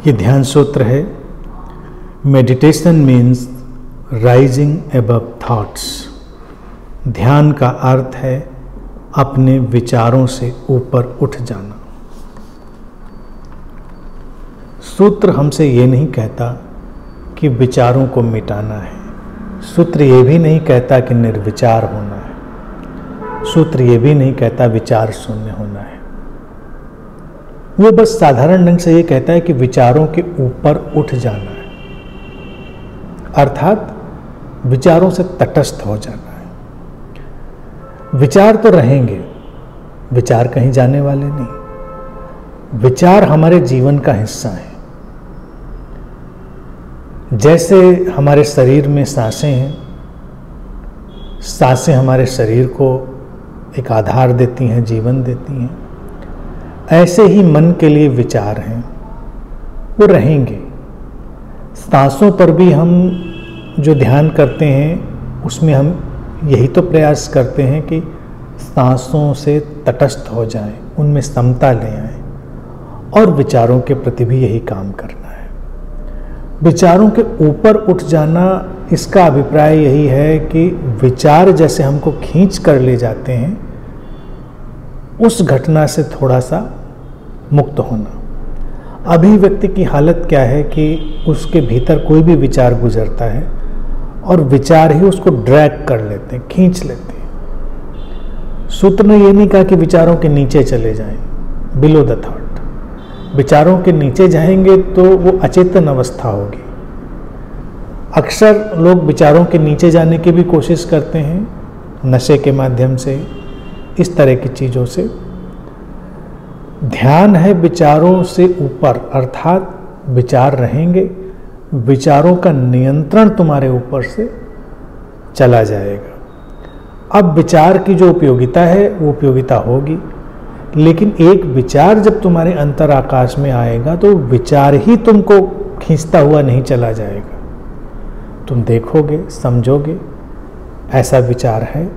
ये ध्यान सूत्र है। Meditation means rising above thoughts. ध्यान का अर्थ है अपने विचारों से ऊपर उठ जाना। सूत्र हमसे ये नहीं कहता कि विचारों को मिटाना है। सूत्र ये भी नहीं कहता कि निर्विचार होना है। सूत्र ये भी नहीं कहता विचार शून्य होना है। वो बस साधारण ढंग से ये कहता है कि विचारों के ऊपर उठ जाना है, अर्थात विचारों से तटस्थ हो जाना है। विचार तो रहेंगे, विचार कहीं जाने वाले नहीं। विचार हमारे जीवन का हिस्सा है। जैसे हमारे शरीर में सांसें हैं, सांसें हमारे शरीर को एक आधार देती हैं, जीवन देती हैं, ऐसे ही मन के लिए विचार हैं, वो रहेंगे। सांसों पर भी हम जो ध्यान करते हैं उसमें हम यही तो प्रयास करते हैं कि सांसों से तटस्थ हो जाएं, उनमें समता ले आएं, और विचारों के प्रति भी यही काम करना है। विचारों के ऊपर उठ जाना, इसका अभिप्राय यही है कि विचार जैसे हमको खींच कर ले जाते हैं, उस घटना से थोड़ा सा मुक्त होना। अभी व्यक्ति की हालत क्या है कि उसके भीतर कोई भी विचार गुजरता है और विचार ही उसको ड्रैग कर लेते हैं, खींच लेते हैं। सूत्र ने ये नहीं कहा कि विचारों के नीचे चले जाएं, बिलो द थॉट। विचारों के नीचे जाएंगे तो वो अचेतन अवस्था होगी। अक्सर लोग विचारों के नीचे जाने की भी कोशिश करते हैं, नशे के माध्यम से, इस तरह की चीज़ों से। ध्यान है विचारों से ऊपर, अर्थात विचार रहेंगे, विचारों का नियंत्रण तुम्हारे ऊपर से चला जाएगा। अब विचार की जो उपयोगिता है वो उपयोगिता होगी, लेकिन एक विचार जब तुम्हारे अंतर आकाश में आएगा तो विचार ही तुमको खींचता हुआ नहीं चला जाएगा। तुम देखोगे, समझोगे ऐसा विचार है,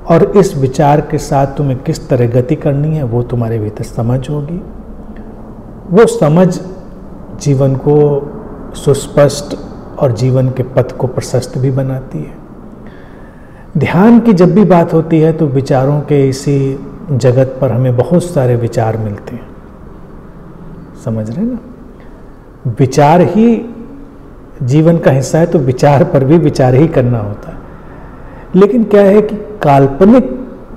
और इस विचार के साथ तुम्हें किस तरह गति करनी है वो तुम्हारे भीतर समझ होगी। वो समझ जीवन को सुस्पष्ट और जीवन के पथ को प्रशस्त भी बनाती है। ध्यान की जब भी बात होती है तो विचारों के इसी जगत पर हमें बहुत सारे विचार मिलते हैं, समझ रहे ना। विचार ही जीवन का हिस्सा है, तो विचार पर भी विचार ही करना होता है। लेकिन क्या है कि काल्पनिक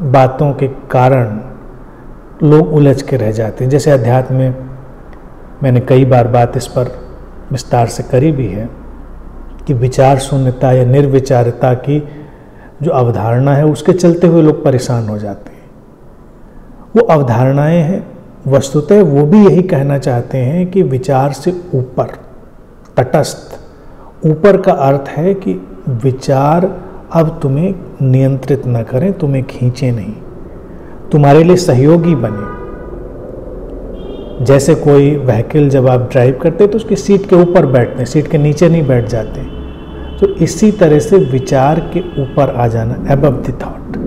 बातों के कारण लोग उलझ के रह जाते हैं। जैसे अध्यात्म में मैंने कई बार बात इस पर विस्तार से करी भी है कि विचार शून्यता या निर्विचारिता की जो अवधारणा है उसके चलते हुए लोग परेशान हो जाते हैं। वो अवधारणाएं हैं, वस्तुतः वो भी यही कहना चाहते हैं कि विचार से ऊपर, तटस्थ। ऊपर का अर्थ है कि विचार अब तुम्हें नियंत्रित न करें, तुम्हें खींचे नहीं, तुम्हारे लिए सहयोगी बने। जैसे कोई व्हीकल जब आप ड्राइव करते हैं तो उसकी सीट के ऊपर बैठते हैं, सीट के नीचे नहीं बैठ जाते। तो इसी तरह से विचार के ऊपर आ जाना, अबव द थॉट,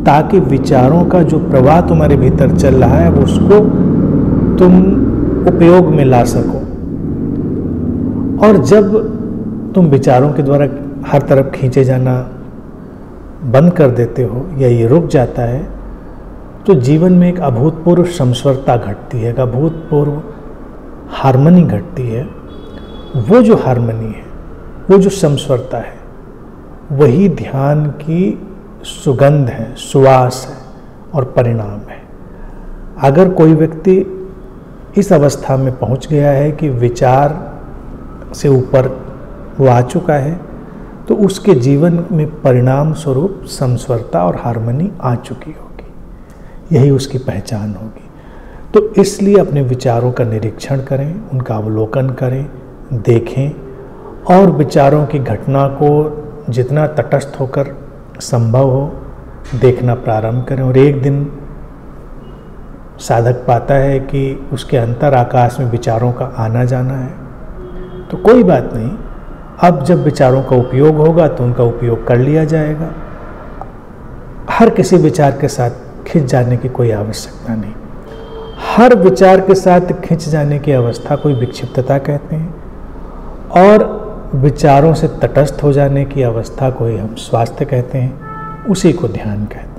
ताकि विचारों का जो प्रवाह तुम्हारे भीतर चल रहा है वो उसको तुम उपयोग में ला सको। और जब तुम विचारों के द्वारा हर तरफ खींचे जाना बंद कर देते हो या ये रुक जाता है, तो जीवन में एक अभूतपूर्व समस्वरता घटती है, एक अभूतपूर्व हार्मनी घटती है। वो जो हार्मनी है, वो जो समस्वरता है, वही ध्यान की सुगंध है, सुवास है और परिणाम है। अगर कोई व्यक्ति इस अवस्था में पहुंच गया है कि विचार से ऊपर वो आ चुका है, तो उसके जीवन में परिणाम स्वरूप समस्वरता और हार्मनी आ चुकी होगी। यही उसकी पहचान होगी। तो इसलिए अपने विचारों का निरीक्षण करें, उनका अवलोकन करें, देखें, और विचारों की घटना को जितना तटस्थ होकर संभव हो देखना प्रारंभ करें। और एक दिन साधक पाता है कि उसके अंतर आकाश में विचारों का आना जाना है, तो कोई बात नहीं, अब जब विचारों का उपयोग होगा तो उनका उपयोग कर लिया जाएगा। हर किसी विचार के साथ खिंच जाने की कोई आवश्यकता नहीं। हर विचार के साथ खिंच जाने की अवस्था को विक्षिप्तता कहते हैं और विचारों से तटस्थ हो जाने की अवस्था को ही हम स्वास्थ्य कहते हैं, उसी को ध्यान कहते हैं।